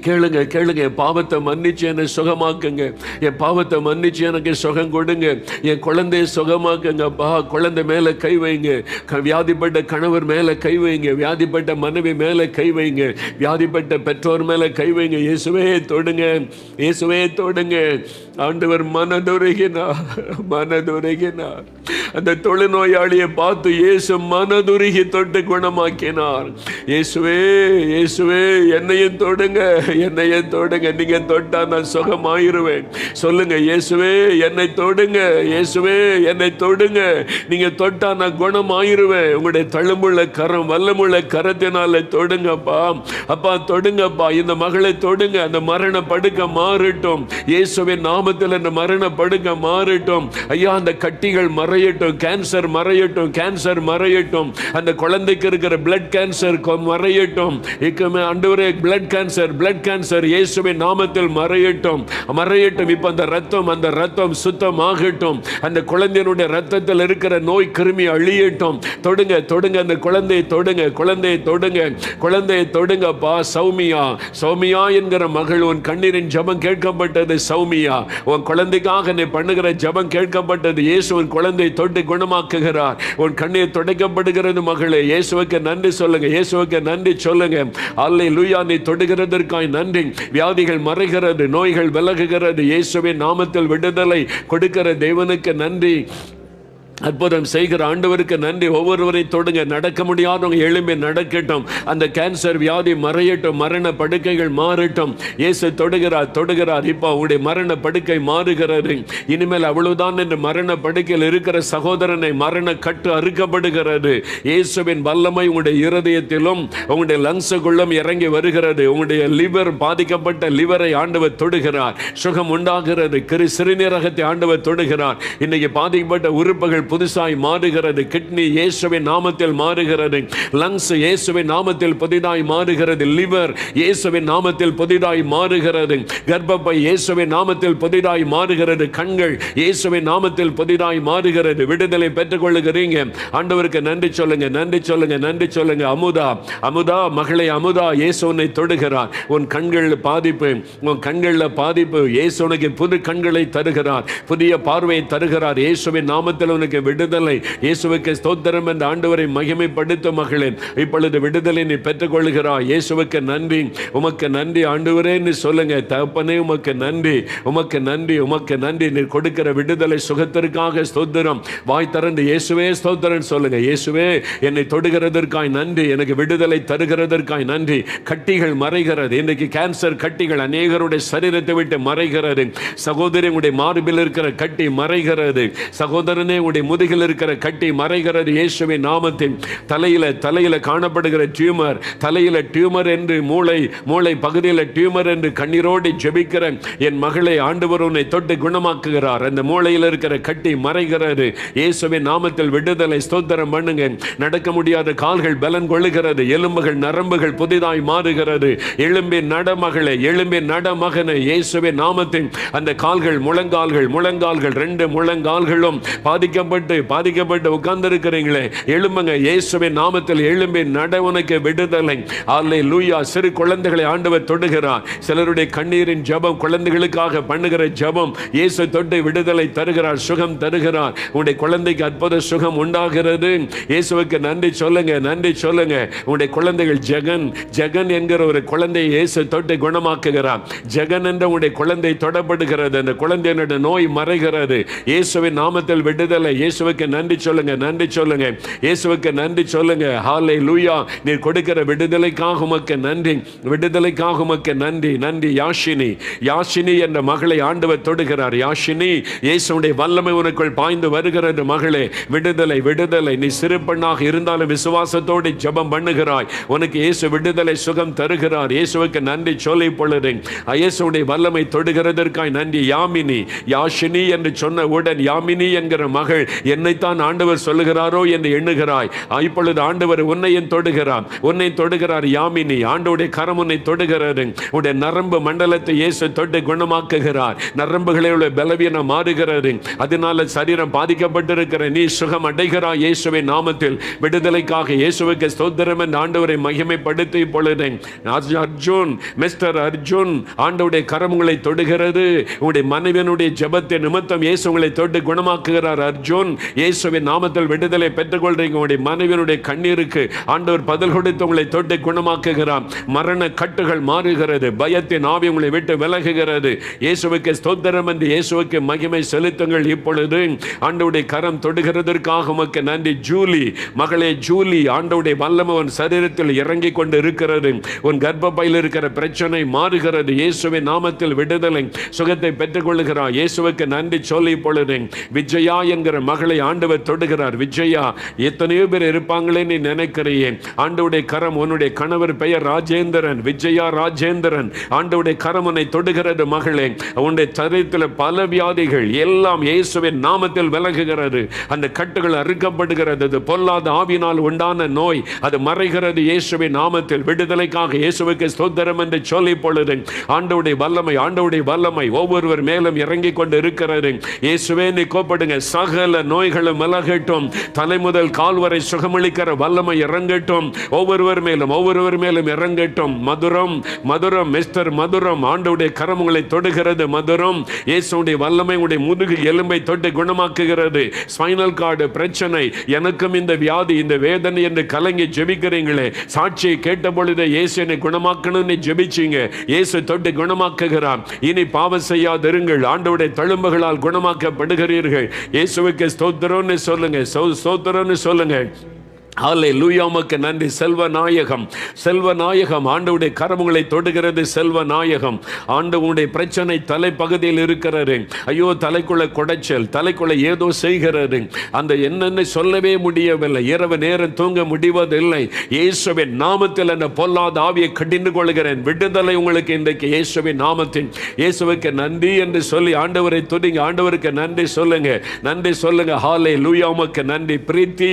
A: கேளுங்க கேளுங்க. என் பாவத்தை மன்னிச்சு என்னை சுகமாக்குங்க. என் பாவத்தை மன்னிச்சு எனக்கு சுகம் கொடுங்க. என் குழந்தைய சுகமாக்குங்கப்பா. குழந்தை மேலே கை வைங்க. வியாதிப்பட்ட கணவர் மேலே கை வைங்க. வியாதிப்பட்ட மனைவி மேலே கை வைங்க. வியாதிப்பட்ட பெற்றோர் மேலே கை வைங்க. இயேசுவே தொடுங்க, இயேசுவே தொடுங்க. ஆண்டவர் மனதுருகினார், மனதுருகினார். அந்த தொழுநோயாளியை பார்த்து இயேசு மனதுருகி தொட்டு குணமாக்கினார். இயேசுவே இயேசுவே என்னையும் தொடுங்க, என்னையே தொடுங்க. நீங்க தொட்டா நான் சுகமாயிருவேன். சொல்லுங்க, இயேசுவே என்னை தொடுங்க, இயேசுவே என்னை தொடுங்க. நீங்க தொட்டா நான் குணமாயிருவேன். உங்களுடைய தழும்புள்ள கரம், வல்லமுள்ள கரத்தினால தொடுங்கப்பா. அப்பா தொடுங்கப்பா. இந்த மகளை தொடுங்க. அந்த மரண படுக்க மாறட்டும். இயேசுவின் நாமத்தில் அந்த மரண படுக்க மாறட்டும். ஐயா, அந்த கட்டிகள் மறையட்டும், கேன்சர் மறையட்டும், கேன்சர் மறையட்டும். அந்த குழந்தைக்கு இருக்கிற பிளட் கேன்சர் மறையட்டும். ஆண்டவரே, பிளட் கேன்சர், பிளட் கேன்சர் இயேசுவின் நாமத்தில் மறையட்டும், மறையட்டும். இப்ப அந்த ரத்தம் சுத்தமாகட்டும். அந்த குழந்தையினுடைய ரத்தத்தில் இருக்கிற நோய் கிருமி அழியட்டும். தொடுங்க தொடுங்க, அந்த குழந்தையை தொடுங்க, குழந்தையை தொடுங்க, குழந்தையை தொடுங்கப்பா. சௌமியா, சௌமியா என்கிற மகள், உன் கண்ணீரின் ஜெபம் கேட்கப்பட்டது. சௌமியா, உன் குழந்தைக்காக நீ பண்ணுகிற ஜெபம் கேட்கப்பட்டது. இயேசு உன் குழந்தையை தொட்டு குணமாக்குகிறார். உன் கண்ணீர் துடைக்கப்படுகிறது மகளே. இயேசுவுக்கு நன்றி சொல்லுங்க, இயேசுவுக்கு நன்றி சொல்லுங்க. அல்லேலூயா. நீ தொடுகிறதற்காய் நன்றி. வியாதிகள் மறைகிறது, நோய்கள் விலகுகிறது. இயேசுவின் நாமத்தில் விடுதலை கொடுக்கிற தேவனுக்கு நன்றி. அற்புதம் செய்கிற ஆண்டவருக்கு நன்றி. ஒவ்வொருவரை தொடுங்க. நடக்க முடியாதவங்க எழும்பி நடக்கட்டும். அந்த கேன்சர் வியாதி மறையட்டும், மரண படுக்கைகள் மாறட்டும். இயேசு தொடுகிறார், தொடுகிறார். இப்போ அவருடைய மரண படுக்கை மாறுகிறது. இனிமேல் அவ்வளவுதான் என்று மரண படுக்கையில் இருக்கிற சகோதரனை மரண கட்டு அறுக்கப்படுகிறது. இயேசுவின் வல்லமை உங்களுடைய இருதயத்திலும் உங்களுடைய லங்ஸுக்குள்ளும் இறங்கி வருகிறது. உங்களுடைய லிவர், பாதிக்கப்பட்ட லிவரை ஆண்டவர் தொடுகிறார். சுகம் உண்டாகிறது. சிறுநீரகத்தை ஆண்டவர் தொடுகிறார். இன்னைக்கு பாதிக்கப்பட்ட உறுப்புகள் புதுசாய் மாறுகிறது. கிட்னி இயேசுவின் நாமத்தில் மாறுகிறது. லங்ஸ் இயேசுவின் நாமத்தில் புதிதாய் மாறுகிறது. லிவர் இயேசுவின் நாமத்தில் புதிதாய் மாறுகிறது. கர்ப்பப்பை இயேசுவின் நாமத்தில் புதிதாய் மாறுகிறது. கண்கள் இயேசுவின் நாமத்தில் புதிதாய் மாறுகிறது. விடுதலை பெற்றுக் கொள்ளுகிறீங்க. ஆண்டவருக்கு நன்றி சொல்லுங்க, நன்றி சொல்லுங்க, நன்றி சொல்லுங்க. அமுதா, அமுதா மகளே, அமுதா, இயேசு உன்னை தொடுகிறார். உன் கண்களில் பாதிப்பு, உன் கண்களில் பாதிப்பு, இயேசு உனக்கு புது கண்களை தருகிறார், புதிய பார்வையை தருகிறார். இயேசுவின் நாமத்தில் உனக்கு விடுதலை. இயேசுவுக்கு ஸ்தோத்திரம் என்று ஆண்டவரை மகிமைப்படுத்தும் மகளே. இப்பொழுது விடுதலை நீ பெற்றுக் கொள்கிறாய். இயேசுவுக்கு நன்றி, உமக்கு நன்றி ஆண்டவரே சொல்லுங்க. தகப்பனே உமக்கு நன்றி, உமக்கு நன்றி, உமக்கு நன்றி. நீ கொடுக்கிற விடுதலை சுகத்திற்காக ஸ்தோத்திரம். வாய் திறந்து இயேசுவே ஸ்தோத்திரம் சொல்லுங்க. இயேசுவே என்னை தொடுகிறதற்காய் நன்றி, எனக்கு விடுதலை தருகிறதற்காய் நன்றி. கட்டிகள் மறைகிறது. இன்றைக்கு கேன்சர் கட்டிகள் அநேகருடைய சரீரத்தை விட்டு மறைகிறது. சகோதரி, உங்களுடைய மார்பில் இருக்கிற கட்டி மறைகிறது. சகோதரனே, உங்களுடைய முதுகில் இருக்கிற கட்டி மறைகிறது இயேசுவின் நாமத்தில். தலையில காணப்படுகிற டியூமர், தலையில டியூமர் என்று மூளை பகுதியில் டியூமர் என்று கண்ணீரோடு ஜெபிக்கிற என் மகளை ஆண்டவர் உன்னை தொட்டு குணமாக்குகிறார். அந்த மூளையில் இருக்கிற கட்டி மறைகிறது இயேசுவின் நாமத்தில். விடுதலை. ஸ்தோத்திரம் பண்ணுங்க. நடக்க முடியாத கால்கள் பலன் கொள்ளுகிறது, எலும்புகள் நரம்புகள் புதிதாய் மாறுகிறது. எழும்பி நட மகளே, எழும்பி நட மகனே, இயேசுவின் நாமத்தில். அந்த கால்கள் முழங்கால்கள் 2 முழங்கால்களும் பாதிக்கப்பட்டு உட்கார்ந்திருக்கிறீங்களே, எழும்புங்க இயேசுவின் நாமத்தில். எழும்பி நட, உனக்கு விடுதலை. அல்லேலூயா. சிறு குழந்தைகளை ஆண்டவர் தொடுகிறார். சிலருடைய கண்ணீரின் ஜெபம், குழந்தைகளுக்காக பண்ணுகிற ஜெபம், இயேசு தொட்டு விடுதலை தருகிறார், சுகம் தருகிறார். உங்களுடைய குழந்தைக்கு அற்புத சுகம் உண்டாகிறது. இயேசுவுக்கு நன்றி சொல்லுங்க, நன்றி சொல்லுங்க. உங்களுடைய குழந்தைகள் ஜெகன் என்கிற ஒரு குழந்தையை இயேசு தொட்டு குணமாக்குகிறார். ஜெகன் என்ற உங்களுடைய குழந்தை தொடப்படுகிறது. அந்த குழந்தையினுடைய நோய் மறைகிறது இயேசுவின் நாமத்தில். விடுதலை. இயேசுவுக்கு நன்றி சொல்லுங்க, நன்றி சொல்லுங்க. இயேசுவுக்கு நன்றி சொல்லுங்க. ஹல்லேலூயா. நீர் கொடுக்கிற விடுதலைக்காக உமக்கு நன்றி, விடுதலைக்காக உமக்கு நன்றி, நன்றி. யாஷினி என்ற மகளை ஆண்டவர் தொடுகிறார். யாஷினி, இயேசுவுடைய வல்லமை உனக்குள் பாய்ந்து வருகிறது மகளே. விடுதலை. நீ சிறு பெண்ணாக இருந்தாலும் விசுவாசத்தோடு ஜெபம் பண்ணுகிறாய், உனக்கு இயேசு விடுதலை சுகம் தருகிறார். இயேசுவுக்கு நன்றி சொல்லி பொழுது இயேசுவுடைய வல்லமை தொடுகிறதற்காய் நன்றி. யாஷினி என்று சொன்ன உடன் யாமினி என்கிற மகள் என்னைத்தான் ஆண்டவர் சொல்லுகிறாரோ என்று எண்ணுகிறாய். இப்பொழுது ஆண்டவர் உன்னையும் தொடுகிறார். யாமினி, ஆண்டவருடைய கரம் உன்னை தொடுகிறது. உடைய நரம்பு மண்டலத்தை இயேசு தொட்டு குணமாக்குகிறார். நரம்புகளில் உள்ள பலவீனம் மாறுகிறது. அதனால சரீரம் பாதிக்கப்பட்டிருக்கிற நீ சுகம் அடைகிறாய் இயேசுவின் நாமத்தில். விடுதலைக்காக இயேசுவுக்கு ஸ்தோத்திரம் என்று ஆண்டவரை மகிமைப்படுத்தி பொழுது மிஸ்டர் அர்ஜுன், ஆண்டவருடைய கரம் உங்களை தொடுகிறது. உங்களுடைய மனைவியினுடைய ஜெபத்தை நிமித்தம் இயேசு உங்களை தொட்டு குணமாக்குகிறார். அர்ஜுன், இயேசுவின் நாமத்தில் விடுதலை பெற்றுக்கொள்றீங்க. உங்களுடைய மனைவியினுடைய கண்ணீருக்கு ஆண்டவர் பதில் கொடுத்து உங்களை தொட்டு குணமாக்குகிறார். மரண கட்டுகள் மாறுகிறது. பயத்தின் ஆவி உங்களை விட்டு விலகுகிறது. இயேசுவுக்கு ஸ்தோத்திரம் என்று இயேசுவுக்கு மகிமை செலுத்துங்கள். இப்பொழுது ஆண்டவருடைய கரம் தொடுகிறதற்காக உமக்கு நன்றி. ஜூலி, மகளே ஜூலி, ஆண்டவருடைய வல்லமை உன் சரீரத்தில் இறங்கி கொண்டு இருக்கிறது. உன் கர்ப்பப்பையில் இருக்கிற பிரச்சனை மாறுகிறது. இயேசுவின் நாமத்தில் விடுதலை சுகத்தை பெற்றுக் கொள்ளுகிறார். இயேசுவுக்கு நன்றி சொல்லி பொழுது விஜயா என்கிற மகளை ஆண்டவர் தொடுகிறார். விஜயா, எத்தனையோ பேர் இருப்பாங்களே நீ நினைக்கிறேன். ஆண்டவருடைய கரம், உன்னுடைய கணவர் பெயர் ராஜேந்திரன், விஜயா ராஜேந்திரன். ஆண்டவருடைய கரம் உன்னை தொடுகிறது மகளே. உன்னுடைய சரீரத்தில் பல வியாதிகள் எல்லாம் இயேசுவின் நாமத்தில் விலகுகிறது. அந்த கட்டுகள் அறுக்கப்படுகிறது. அது பொல்லாத ஆவினால் உண்டான நோய், அது மறைகிறது இயேசுவின் நாமத்தில். விடுதலைக்காக இயேசுவுக்கு ஸ்தோத்திரம் என்று சொல்லி பொழுது ஆண்டவருடைய வல்லமை ஒவ்வொருவர் மேலும் இறங்கி கொண்டு இருக்கிறது. இயேசுவே நீ கோப்படுங்க. சகல நோய்களும் விலகட்டும். தலை முதல் கால் வரை சுகமளிக்கிற வல்லமை இறங்கட்டும். ஒவ்வொருவர் மேலும் இறங்கட்டும். மதுரம் மிஸ்டர் மதுரம், ஆண்டவருடைய கரம் உங்களை தொடுகிறது. மதுரம், இயேசுடைய வல்லமை உடைய முதுகு எலும்பை தொட்டு குணமாக்குகிறது. ஸ்பைனல் கார்டு பிரச்சனை, எனக்கும் இந்த வியாதி, இந்த வேதனை என்று கலங்கி ஜெபிக்கிறீங்களே, சாட்சியை கேட்ட பொழுது இயேசு என்னை குணமாக்கணும்னு ஜெபிச்சீங்க. இயேசு தொட்டு குணமாக்குகிறார். இனி பாவம் செய்யாதிருங்கள். ஆண்டவருடைய தழும்புகளால் குணமாக்கப்படுகிறீர்கள். இயேசுவுக்கு ஸ்தோத்திரம்னு சொல்லுங்க. ஹல்லேலூயா. உமக்கு நன்றி. செல்வநாயகம், ஆண்டவருடைய கரமுகளை தொடுகிறது. செல்வநாயகம், ஆண்டவருடைய பிரச்சனை தலைப்பகுதியில் இருக்கிறது. ஐயோ, தலைக்குள்ள குடைச்சல், தலைக்குள்ள ஏதோ செய்கிறது. அந்த என்னென்ன சொல்லவே முடியவில்லை. இரவு நேரம் தூங்க முடிவதில்லை. இயேசுவின் நாமத்தில் அந்த பொல்லாத ஆவியை கடிந்து கொள்கிறேன். விடுதலை உங்களுக்கு இன்றைக்கு இயேசுவின் நாமத்தில். இயேசுவுக்கு நன்றி என்று சொல்லி ஆண்டவரை துதிங்க. ஆண்டவருக்கு நன்றி சொல்லுங்க. ஹல்லேலூயா. உமக்கு நன்றி. பிரீத்தி,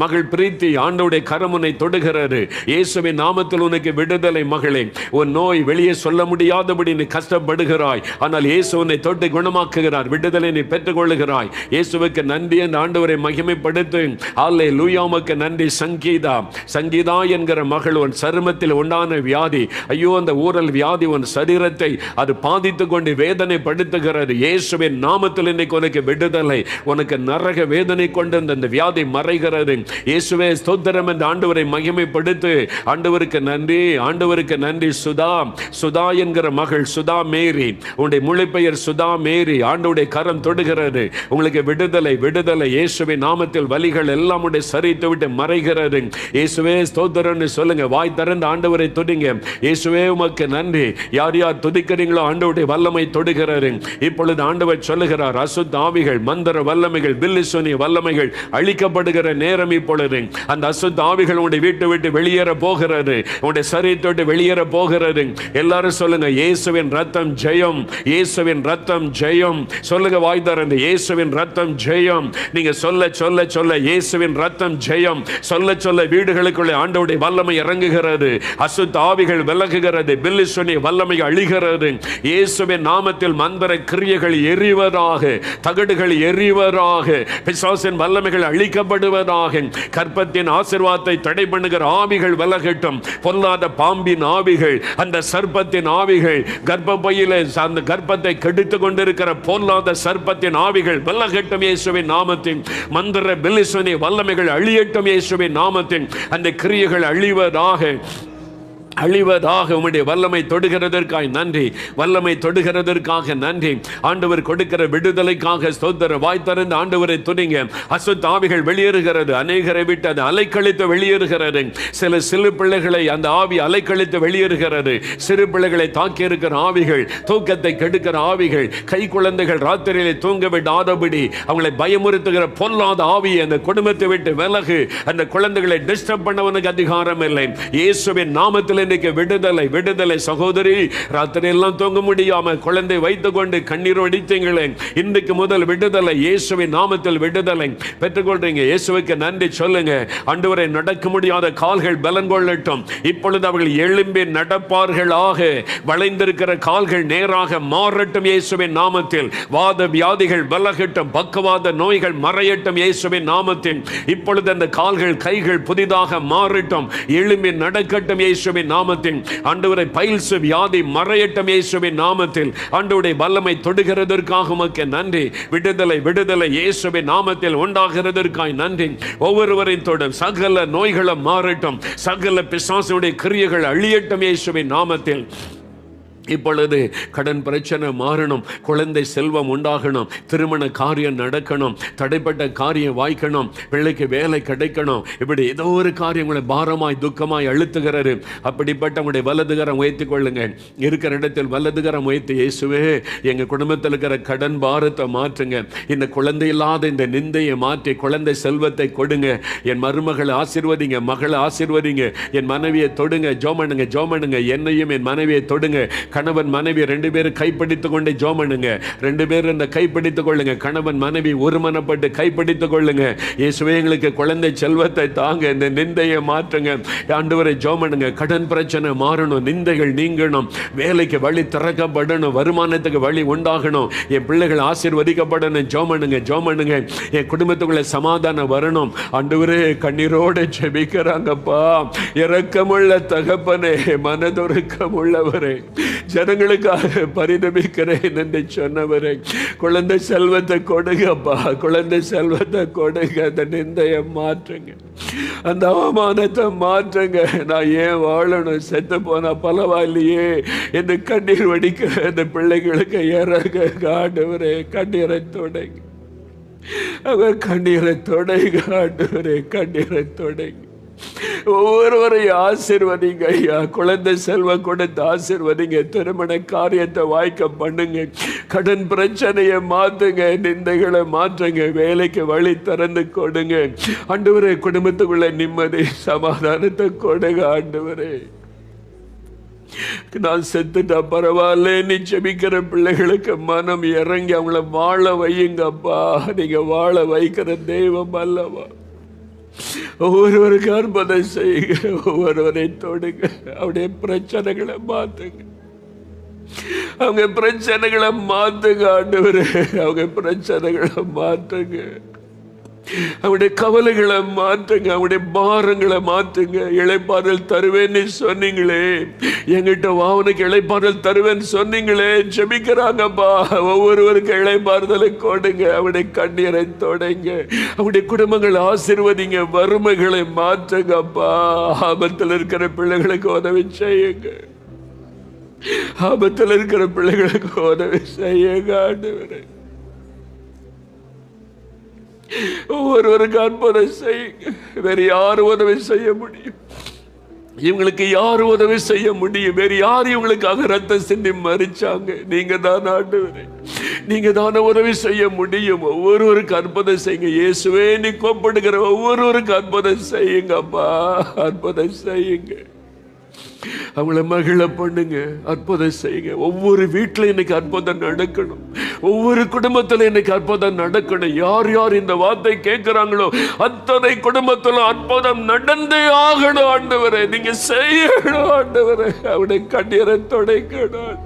A: மகள் பிரீத்தி, ஆண்டவருடைய கரம் உன்னை தொடுகிறது. இயேசுவின் நாமத்தில் உனக்கு விடுதலை மகளே. உன் நோய் வெளியே சொல்ல முடியாதபடி நீ கஷ்டப்படுகிறாய். ஆனால் இயேசு உன்னை தொட்டு குணமாக்குகிறார். விடுதலை நீ பெற்றுக் கொள்ளுகிறாய். இயேசுவுக்கு நன்றி என்று ஆண்டவரை மகிமைப்படுத்து. ஹல்லேலூயா. உமக்கு நன்றி. சங்கீதா என்கிற மகள், உன் சருமத்தில் உண்டான வியாதி, ஐயோ அந்த ஊரல் வியாதி உன் சரீரத்தை அது பாதித்துக் கொண்டு வேதனை படுத்துகிறது. இயேசுவின் நாமத்தில் இன்னைக்கு உனக்கு விடுதலை. உனக்கு நரக வேதனை கொண்டு அந்த வியாதி மறைகிறது. இயேசுவே ஸ்தோத்திரம் என்று ஆண்டவரை மகிமைப்படுத்து. ஆண்டவருக்கு நன்றி, ஆண்டவருக்கு நன்றி. சுதா என்கிற மகள் சுதா மேரி, உங்களுடைய முழுப்பெயர் சுதா மேரி, ஆண்டவருடைய கரம் தொடுகிறது. உங்களுக்கு விடுதலை, விடுதலை இயேசுவின் நாமத்தில். வலிகள் எல்லாம் உடைய சரித்து விட்டு மறைகிறது. இயேசுவே ஸ்தோத்திரம்னு சொல்லுங்க. வாய் திறந்து ஆண்டவரை துதிங்க. இயேசுவே உமக்கு நன்றி. யார் யார் துதிக்கிறீங்களோ ஆண்டவருடைய வல்லமை தொடுகிறது. இப்பொழுது ஆண்டவர் சொல்லுகிறார், அசுத்த ஆவிகள், மந்திர வல்லமைகள், பில்லிசூனிய வல்லமைகள் அழிக்கப்படுகிற நேரம் இப்பொழுது. அந்த அசுத்த ஆவிகள் உடைய வீட்டை விட்டு வெளியேற போகிறது, உடைய சரீரத்தை விட்டு வெளியேற போகிறது. எல்லாரும் சொல்லுங்க, இயேசுவின் ரத்தம் ஜெயம், இயேசுவின் ரத்தம் ஜெயம். சொல்லுங்க வாய் திறந்து, இயேசுவின் ரத்தம் ஜெயம். நீங்க சொல்ல சொல்ல சொல்ல இயேசுவின் ரத்தம் ஜெயம். சொல்ல சொல்ல வீடுகளுக்குள்ளே ஆண்டவருடைய வல்லமை இறங்குகிறது, அசுத்த ஆவிகள் விலகுகிறது, பில்லிசூனிய வல்லமை அழிகிறது. இயேசுவின் நாமத்தில் மந்திர கிரியைகள் எரிவதாக, தகடுகள் எரிவதாக, பிசாசின் வல்லமைகள் அழிக்கப்படுவதாக. கற்பத்தின் ஆசீர்வாதத்தை தடை பண்ணுகிற ஆவிகள் விலகட்டும். பொல்லாத பாம்பின் ஆவிகள், அந்த சர்ப்பத்தின் ஆவிகள், கர்ப்பப்பையிலே அந்த கர்ப்பத்தை கெடுத்துக் கொண்டிருக்கிற பொல்லாத சர்ப்பத்தின் ஆவிகள் விலகட்டும் இயேசுவின் நாமத்தில். மந்திர பில்லிசூனிய வல்லமைகள் அழியட்டும் இயேசுவின் நாமத்தில். அந்த கிரியைகள் அழிவதாக, அழிவதாக. உம்முடைய வல்லமை தொடுகிறதற்காக நன்றி, வல்லமை தொடுகிறதற்காக நன்றி. ஆண்டவர் கொடுக்கிற விடுதலைக்காக ஸ்தோத்திர. வாய் திறந்து ஆண்டவரை துதிங்க. அசுத்த ஆவிகள் வெளியேறுகிறது, அநேகரை விட்டு அது அலைக்கழித்து வெளியேறுகிறது. சிறு பிள்ளைகளை அந்த ஆவி அலைக்கழித்து வெளியேறுகிறது. சிறு பிள்ளைகளை தாக்கி இருக்கிற ஆவிகள், தூக்கத்தை கெடுக்கிற ஆவிகள், கை குழந்தைகள் ராத்திரியிலே தூங்க விடாதபடி அவங்களை பயமுறுத்துகிற பொல்லாத ஆவி அந்த குடும்பத்தை விட்டு விலகு. அந்த குழந்தைகளை டிஸ்டர்ப் பண்ணவனுக்கு அதிகாரம் இல்லை. இயேசுவின் நாமத்தில் இன்றைக்கு விடுதலை, விடுதலை. சகோதரி, ராத்திரி எல்லாம் தூங்க முடியாம குழந்தை வைத்துக் கொண்டு கண்ணீர் வடித்தீங்களே, இன்றைக்கு முதல் விடுதலை, இயேசுவின் நாமத்தில் விடுதலை பெற்றுக்கொள்றீங்க. இயேசுவுக்கு நன்றி சொல்லுங்க. ஆண்டவரே, நடக்க முடியாத கால்கள் பலன் கொள்ளட்டும். இப்பொழுது அவர்கள் எழும்பி நடப்பார்களாக. வளைந்திருக்கிற கால்கள் நேராக மாறட்டும் இயேசுவின் நாமத்தில். வாத வியாதிகள் விலகட்டும், பக்கவாத நோய்கள் மறையட்டும் இயேசுவின் நாமத்தில். இப்பொழுது அந்த கால்கள் கைகள் புதிதாக மாறட்டும், எழும்பி நடக்கட்டும் இயேசுவின் நாமத்தில். ஆண்டவரை, பைல்ஸ் வியாதி மறையட்டும் இயேசுவின் நாமத்தில். ஆண்டவருடைய வல்லமை தொடுகிறதற்காக உமக்கு நன்றி. விடுதலை, விடுதலை இயேசுவின் நாமத்தில் உண்டாகிறதற்காக நன்றி. ஒவ்வொருவரையும் தொடும் சகல நோய்களும் மாறட்டும், சகல பிசாசுடைய கிரியைகள் அழியட்டும் இயேசுவின் நாமத்தில். இப்பொழுது கடன் பிரச்சனை மாறணும், குழந்தை செல்வம் உண்டாகணும், திருமண காரியம் நடக்கணும், தடைப்பட்ட காரியம் வாய்க்கணும், பிள்ளைக்கு வேலை கிடைக்கணும். இப்படி ஏதோ ஒரு காரியம் உங்களை பாரமாய் துக்கமாய் அழுத்துகிறது. அப்படிப்பட்ட உங்களுடைய வலதுகரம் உயர்த்திக் கொள்ளுங்க. இருக்கிற இடத்தில் வலதுகரம் உயர்த்தி, இயேசுவே, எங்கள் குடும்பத்தில் இருக்கிற கடன் பாரத்தை மாற்றுங்க. இந்த குழந்தை இல்லாத இந்த நிந்தையை மாற்றி குழந்தை செல்வத்தை கொடுங்க. என் மருமகளை ஆசீர்வதிங்க, மகளை ஆசீர்வதிங்க, என் மனைவியை தொடுங்க. ஜோமனுங்க, ஜோமனுங்க, என்னையும் என் மனைவியை தொடுங்க. கணவன் மனைவி 2 பேரும் கைப்பிடித்துக் கொண்டே ஜோமனுங்க. 2 பேரும் இந்த கைப்பிடித்துக் கொள்ளுங்க. கணவன் மனைவி ஒருமனப்பட்டு கைப்பிடித்துக் கொள்ளுங்க. இயேசுவே, எங்களுக்கு குழந்தை செல்வத்தை தாங்க, இந்த நிந்தையை மாற்றுங்க. ஆண்டவரை ஜோமனுங்க. கடன் பிரச்சனை மாறணும், நிந்தைகள் நீங்கணும், வேலைக்கு வழி திறக்கப்படணும், வருமானத்துக்கு வழி உண்டாகணும், என் பிள்ளைகள் ஆசீர்வதிக்கப்படணும். ஜோமனுங்க, ஜோமனுங்க. என் குடும்பத்துக்குள்ள சமாதானம் வரணும். ஆண்டவரே, கண்ணீரோடு ஜெபிக்கிறாங்கப்பா. இரக்கமுள்ள தகப்பனே, மனதுருக்கம் உள்ளவரே, ஜனங்களுக்காக பரிதபிக்கிறேன் என்று சொன்னவரே, குழந்தை செல்வத்தை கொடுங்கப்பா, குழந்தை செல்வத்தை கொடுங்க. அந்த நிந்தையை மாற்றுங்க, அந்த அவமானத்தை மாற்றுங்க. நான் ஏன் வாழணும், செத்து போனா பரவாயில்லையே என்று கண்ணீர் வடிக்கிற அந்த பிள்ளைகளுக்கு இறங்க. ஆண்டவரே, கண்ணீரை தொடங்க, அவங்க கண்ணீரை தொடங்க. ஆண்டவரே, கண்ணீரை தொடங்க. ஒவ்வொருவரையும் ஆசீர்வதிங்க ஐயா. குழந்தை செல்வம் கொடுத்து ஆசீர்வதிங்க. திருமண காரியத்தை வாய்க்க பண்ணுங்க. கடன் பிரச்சனையை மாத்துங்க, நிந்தைகளை மாற்றுங்க. வேலைக்கு வழி திறந்து கொடுங்க. ஆண்டவரே, குடும்பத்துக்குள்ள நிம்மதி சமாதானத்தை கொடுங்க. ஆண்டவரே, நான் செத்துட்டா பரவாயில்ல நீ ஜெபிக்கிற பிள்ளைகளுக்கு மனம் இறங்கி அவங்கள வாழ வையுங்கப்பா. நீங்க வாழ வைக்கிற தெய்வம் அல்லவா. ஒவ்வொருவருக்கு அற்புதம் செய்யுங்க, ஒவ்வொருவரை தொடுங்க. அவருடைய பிரச்சனைகளை மாத்துங்க, அவங்க பிரச்சனைகளை மாத்துங்க. ஆண்டவரே, அவங்க பிரச்சனைகளை மாத்துங்க. அவருடைய கவலைகளை மாற்றுங்க, அவருடைய பாரங்களை மாற்றுங்க. இளைப்பாறல் தருவேன்னு சொன்னீங்களே, எங்கிட்ட வாவனுக்கு இளைப்பாறல் தருவேன்னு சொன்னீங்களே. ஜெபிக்கிறாங்கப்பா, ஒவ்வொருவருக்கு இளைப்பாறுதலை கொடுங்க. அவருடைய கண்ணீரை தொடங்க, அவருடைய குடும்பங்களை ஆசீர்வதிங்க, வறுமைகளை மாற்றுங்கப்பா. ஆபத்தில் இருக்கிற பிள்ளைகளுக்கு உதவி செய்யுங்க, ஆபத்தில் இருக்கிற பிள்ளைகளுக்கு உதவி செய்யுங்க ஆண்டவரே. ஒவ்வொருவருக்கு அற்புதம் செய்யுங்க. வேறு யாரும் உதவி செய்ய முடியும்? இவங்களுக்கு யார் உதவி செய்ய முடியும்? வேறு யார் இவங்களுக்காக ரத்தம் சிந்தி மறிச்சாங்க? நீங்க தான் ஆண்டவரே, நீங்க தானே உதவி செய்ய முடியும். ஒவ்வொருவருக்கு அற்புதம் செய்யுங்க இயேசுவே. நீ கோப்படுகிற ஒவ்வொருவருக்கு அற்புதம் செய்யுங்கப்பா, அற்புதம் செய்யுங்க. அவங்கள மகிழ பண்ணுங்க, அற்புதம் செய்யுங்க. ஒவ்வொரு வீட்டில் இன்னைக்கு அற்புதம் நடக்கணும், ஒவ்வொரு குடும்பத்தில் இன்னைக்கு அற்புதம் நடக்கணும். யார் யார் இந்த வார்த்தை கேட்கிறாங்களோ அத்தனை குடும்பத்திலும் அற்புதம் நடந்தே ஆகணும் ஆண்டவரே. நீங்க செய்யணும் ஆண்டவரே, அவருடைய கண்ணீரை துடைக்கணும்.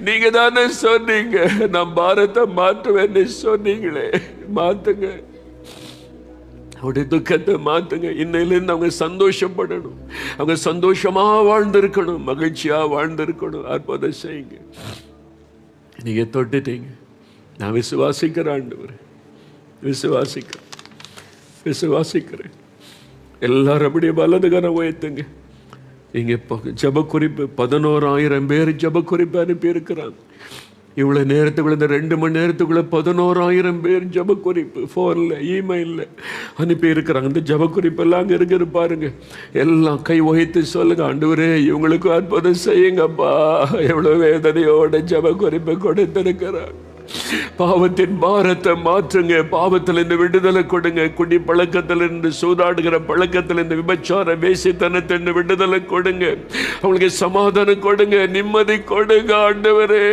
A: நீங்க தானே சொன்னீங்க நான் பாரத்தை மாற்றுவேன்னு சொன்னீங்களே, மாத்துங்க. அவருடைய துக்கத்தை மாத்துங்க. இன்னையிலிருந்து அவங்க சந்தோஷப்படணும், அவங்க சந்தோஷமா வாழ்ந்திருக்கணும், மகிழ்ச்சியா வாழ்ந்திருக்கணும். அற்புதம் செய்யுங்க. நீங்க தொட்டுட்டீங்க. நான் விசுவாசிக்கிறேன் ஆண்டவரே, விசுவாசிக்கிறேன், விசுவாசிக்கிறேன். எல்லாரும் அப்படியே வலதுகரம் உயர்த்துங்க. இங்க ஜப குறிப்பு 11,000 பேர் ஜப குறிப்பு அனுப்பி இருக்கிறாங்க. இவ்வளவு நேரத்துக்குள்ள, இந்த 2 மணி நேரத்துக்குள்ள 11,000 பேர் ஜப குறிப்பு ஃபோன்ல, இமெயில்ல அனுப்பி இருக்கிறாங்க. இந்த ஜப குறிப்பெல்லாம் அங்கே இருக்குது பாருங்க. எல்லாம் கை வகித்து சொல்லுங்க, ஆண்டவரே இவங்களுக்கு அற்புதம் செய்யுங்கப்பா. எவ்வளவு வேதனையோட ஜப குறிப்பை கொடுத்திருக்கிறாங்க. பாவத்தின் பாரத்தை மாற்றுங்க, பாவத்திலிருந்து விடுதலை கொடுங்க. குடி பழக்கத்திலிருந்து, சூதாடுகிற பழக்கத்திலிருந்து, விபச்சார வேசித்தனத்திலிருந்து விடுதலை கொடுங்க. அவங்களுக்கு சமாதானம் கொடுங்க, நிம்மதி கொடுங்க ஆண்டவரே.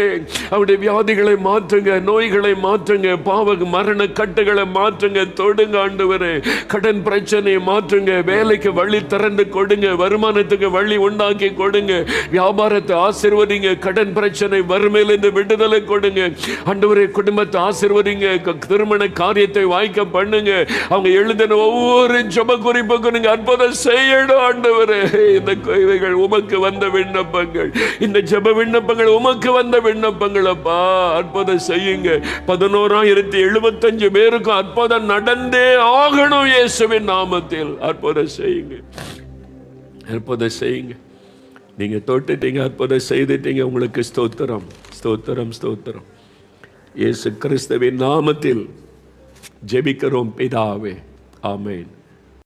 A: அவருடைய வியாதிகளை மாற்றுங்க, நோய்களை மாற்றுங்க, பாவ மரண கட்டுகளை மாற்றுங்க, தொடுங்க ஆண்டவரே. கடன் பிரச்சனையை மாற்றுங்க, வேலைக்கு வழி திறந்து கொடுங்க, வருமானத்துக்கு வழி உண்டாக்கி கொடுங்க, வியாபாரத்தை ஆசீர்வதிங்க, கடன் பிரச்சனை வறுமையிலிருந்து விடுதலை கொடுங்க ஆண்டவரே. குடும்பத்தை ஆசீர்வதிங்க, திருமண காரியத்தை வாய்க்க பண்ணுங்க. அவங்க எழுதின ஒவ்வொரு ஜப குறிப்புக்கும் நீங்க அற்புதம் செய்யணும் ஆண்டவரே. இந்த கோவைகள் உமக்கு வந்த விண்ணப்பங்கள், இந்த ஜப விண்ணப்பங்கள் உமக்கு வந்த விண்ணப்பங்கள் அப்பா. அற்புதம் செய்யுங்க. 11,075 பேருக்கும் அற்புதம் நடந்தே ஆகணும் இயேசுவின் நாமத்தில். அற்புதம் செய்யுங்க, அற்புதம் செய்யுங்க. நீங்க தொட்டுட்டீங்க, அற்புதம் செய்துட்டீங்க. உங்களுக்கு ஸ்தோத்திரம், ஸ்தோத்திரம், ஸ்தோத்திரம். இயேசு கிறிஸ்துவின் நாமத்தில் ஜெபிக்கிறோம் பிதாவே, ஆமென்.